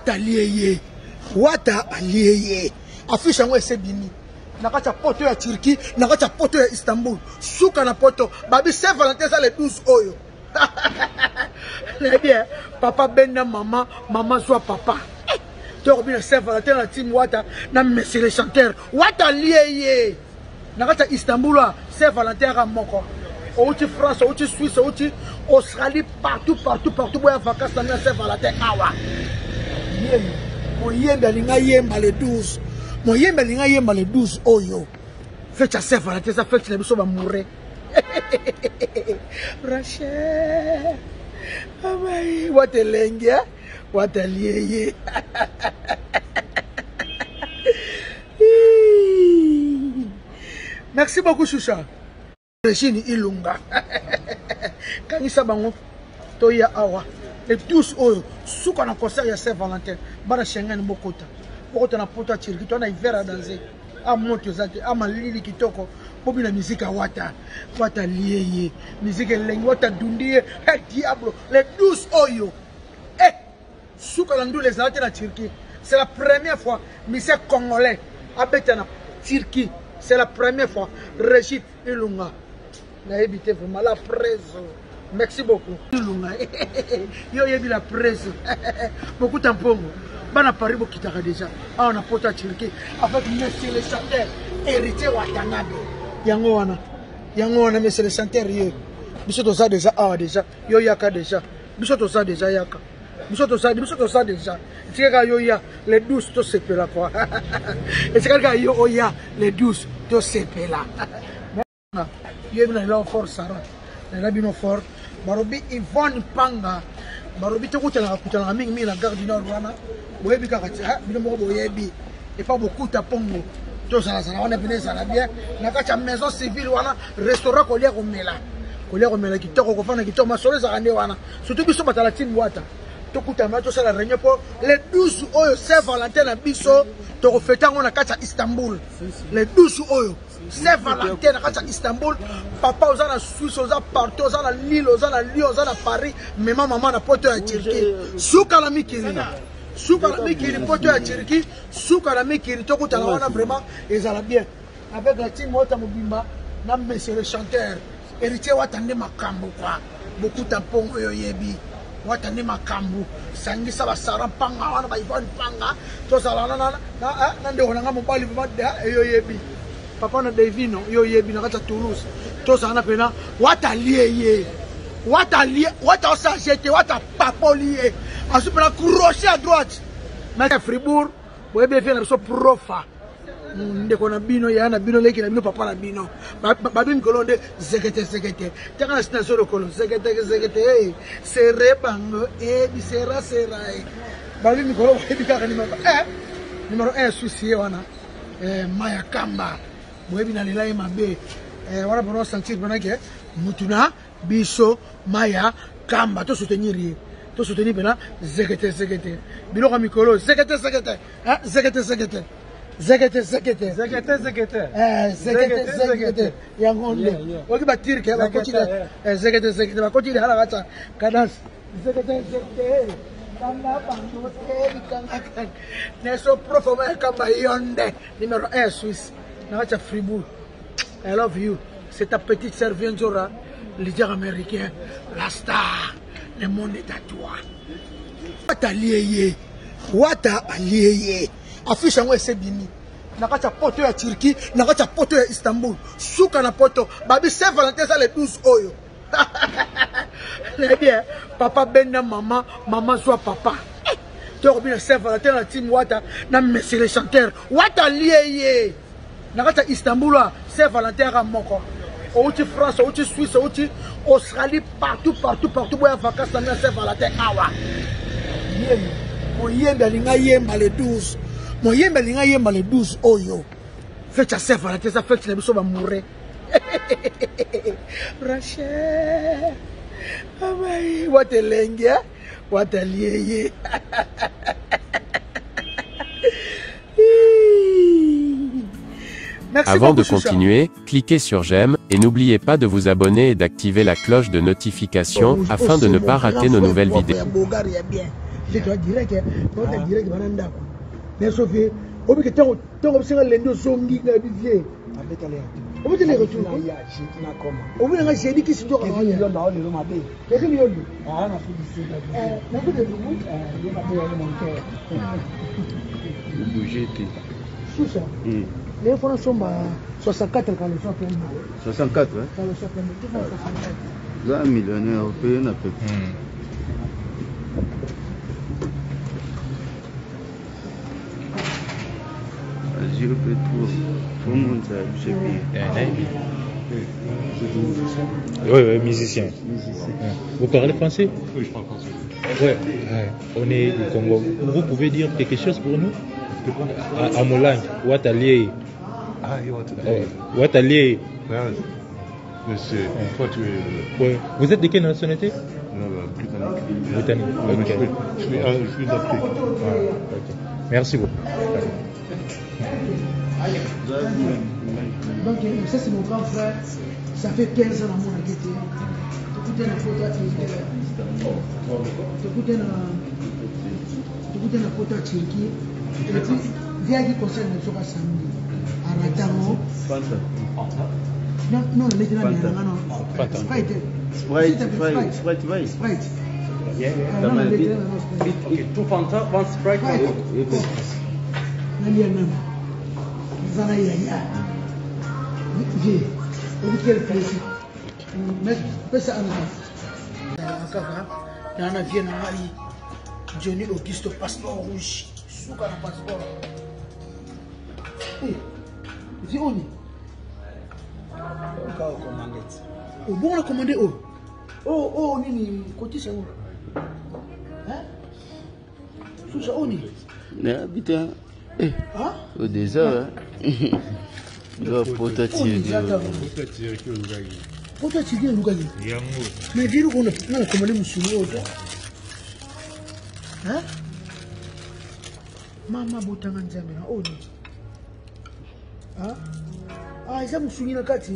Wata liye. Wata liye. Affiche yango esebini. Nakata poto ya Turquie, nakata poto ya Istanbul. Suka na poto. Babi Saint-Valentin ça les 12 oyo. Eh bien, papa benna maman, maman soit papa. Tu as bien Saint-Valentin la team Wata, na monsieur le chanteur. Wata liye. Nakata Istanbul, Saint-Valentin à moko. Outi France, outi Suisse, outi Australie, partout, boya vacances dans Saint-Valentin awa. Moyembe linga yemba le 12. Moyembe linga yemba le 12 oyo. Fête à Saint-Valentin, ça fait que les biso va mourir. Rachel. Amai, wate lengia, wate liye. Merci beaucoup Choucha. Régine Ilunga. Kanisa bango toya awa. Les 12 oyo suka na concert ya Saint-Valentin. Bana Schengen bokota. Bokota na poto ya Turquie, to na hiver à danser. A monte zaki, a malili kitoko. Bobi na musique à Wata. Wata liye. Musique lengi Wata dundie. Hey diablo, les 12 oyo. Eh, suka na ndou les arrêtés na Turquie. C'est la première fois musique congolais habite na Turquie. C'est la première fois. Régine Ilunga. Na évité vraiment la presse. Merci beaucoup. Ilunga. Yo yebi la presse. Beaucoup tampongo. Bana Paris bokitaka déjà. Ah on a pota Turquie avec monsieur le chanteur héritier Watanabe. Yango wana monsieur le chanteur yo. Biso to ça déjà ah déjà. Yo yaka déjà. Biso to ça déjà yaka. Biso to ça déjà. Tika yo ya les 12 to sepela quoi. Et tika yo oya les 12 to sepela. Yo na la force Sarah. Na bino fort. Barobi Yvonne Panga. Barobi to kutana mingi la gare du Nord wana. Boyebi kakati ha bino moko boyebi. Et pas beaucoup ta pongo. To ça on est venu ça la bien. Na kati maison civile wana restaurant kolia komela. Kolia komela kitoko kofana kitoko masolo za kande wana. Surtout biso batala team Wata. To kutama to ça la réunion pour les 12 oyo Saint-Valentin na biso to refeta ngona kati Istanbul. Les 12 oyo Saint-Valentin na kati Istanbul. Papa ozana Suisse, ozana partout, ozana Lille, ozana Lyon, ozana Paris, mais maman na poto ya Turquie. Souka la mikiri. Souka la mikiri poto ya Turquie, souka la mikiri to kutana wana vraiment ezala bien. Avec la team Wata Mobimba, na monsieur le chanteur. Héritier Wata nde makambo kwa. Beaucoup tampongo yo yebi. Wata nde makambo. Sangisa basara panga wana ba Yvonne Panga. To sala na nde onanga mobali bimada yo yebi. Papa na Davino yo yebi na kata Toulouse. To sana pena Wata liye. Wata osa jete, Wata papo liye. Ensuite pena crochet à droite. Mais Fribourg, vous avez fait la profa. Ndeko na bino ya na bino leki na bino papa na bino. Babi mikolonde zekete. Teka na sina solo kolo zekete hey. Sere bango bisera serai. Babi mikolo ebika numéro 1 souci wana. Maya Kamba. Boyebi na lelai mabe. Wana bono sentir bonake mutuna biso Maya Kamba to soutenir ye. To soutenir bena zekete. Biloko mikolo zekete. Hein zekete. Zekete. Yangonde. Oki batir ke ba koti zekete ba koti hala gacha. Kadas. Zekete. Kanga bango kanga. Neso profoma Kamba yonde. Numéro 1 Suisse. Na gacha Fribourg. I love you. C'est ta petite sœur Vienzora, leader américain, la star. Le monde est à toi. Wata liye. Affiche yango esebini. Nakata poto ya Turquie, nakata poto ya Istanbul. Suka na poto. Babi Saint-Valentin ça les 12 oyo. Eh bien, papa benna maman, maman soit papa. Tu as bien Saint-Valentin la team Wata, na monsieur le chanteur. Wata liye. Nakata Istanbul, Saint-Valentin à moko. Outi France, outi Suisse, outi Australie, partout, boya vacances dans Saint-Valentin awa. Moyembe linga yemba le 12. Moyembe linga yemba le 12 oyo. Fête à Saint-Valentin, ça fait que les biso va mourir. Rachel. Amai, wate lengia, wate liye. Avant de continuer, cliquez sur j'aime et n'oubliez pas de vous abonner et d'activer la cloche de notification afin de ne pas rater nos nouvelles vidéos. c'est toi direct on direct bananda mais sauf au bout que tant que l'endo zongi na bivier au bout de les retours au bout de j'ai dit qui se doit avoir il y a là le mabe qu'est-ce qu'il y a ah na bout de vous bouger tout ça les fois sont 64 quand le soir 64 hein quand le soir 64 là millionnaire européen à peu près je peux tout le monde ça je Oui, musicien. Vous parlez français? Oui, je parle français. Ouais. On est du Congo. Vous pouvez dire quelque chose pour nous? À mon langue, Ouattalier. Ah, Ouattalier. Ouattalier. Monsieur, toi tu es... Ouais. Vous êtes de quelle nationalité? Britannique. Britannique. Ok. Je suis d'Afrique. Ok. Merci beaucoup. Donc ça c'est mon grand frère, ça fait 15 ans à mon agité. Tu écoutes une photo à Tchéquie. Et puis, viens qui concerne le soir samedi. À Ratamo. Non, maintenant, Sprite. Two Fanta, one Sprite, quel plaisir. Mais ça Johnny Augusto, passeport rouge. Souka na passeport. Dis on est. Oh, bon, on a commandé oh. Oh, nini, côté c'est où? Hein? Sous ça, on est. Putain. Hein? Au désert, hein? Le prototype. Prototype de Lugagi. Mais dis-nous qu'on a commandé monsieur Lugagi. Hein? Maman botanga nzambe na on est. Hein? Ah, ils ont souligné la carte.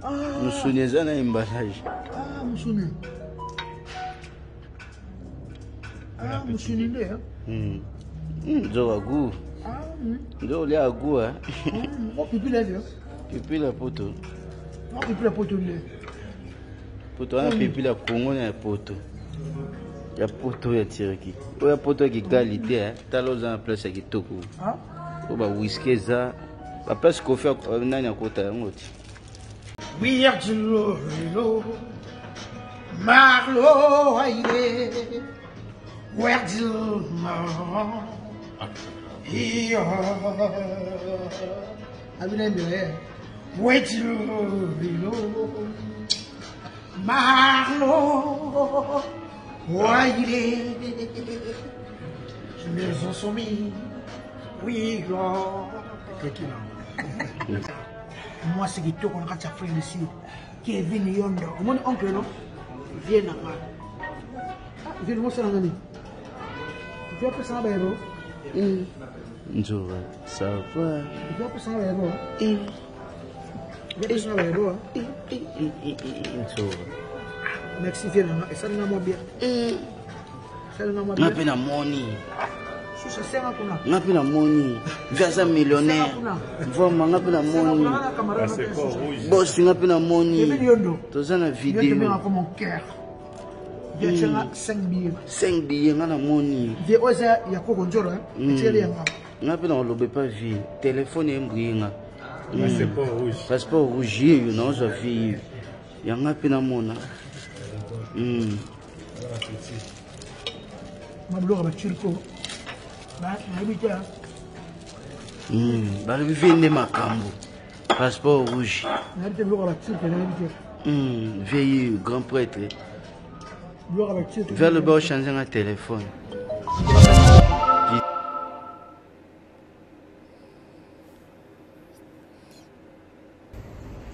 Ah, nous souvenons d'un emballage. Ah, Moussouné. Ah, Moussouné, hein? Nzo goût. Ah, Nzo le goût, hein? Oh, pipi là, hein? Pipi la poto. Oh, pipi la poto, là. Poto, on a pipi la Congo, na poto. Ya poto ya Tiraki. O ya poto qui qualité, hein? Talos en place qui toko. Ah? O ba whisky za. Ba place kofi nani akota ngoti. We are Jilo, Marlo, Aïe, where do you I've been there. Where do you Marlo, Aïe, je me sens mis, oui, moi c'est qui tourne quand tu as fait ici Kevin Yondo mon oncle non viens là viens moi c'est l'année tu as passé un héros Nzo ça va tu as passé un héros Nzo merci viens là et ça n'a pas bien ça n'a pas bien ngapi na money ça sert à quoi ngapi na money via millionnaire vraiment ngapi na money boss ngapi na money tozana vidéo tu mets comme mon cœur il y a 5 billets ngana money vie oza ya koko njoro hein tu es ngapi na lobe pas vie téléphone embringa Passeport rouge. You know so vie ya ngapi na mona mabloga ba chirko bali vende makambo passeport rouge vieille grand prêtre vers le bas changer un téléphone.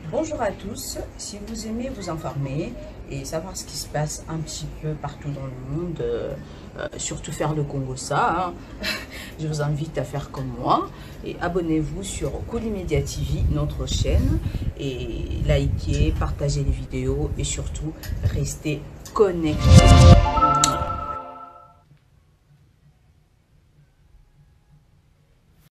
Bonjour à tous, si vous aimez vous informer et savoir ce qui se passe un petit peu partout dans le monde, surtout faire le Congo ça, hein, je vous invite à faire comme moi et abonnez-vous sur Kolimedia TV, notre chaîne, et likez, partagez les vidéos et surtout restez connectés.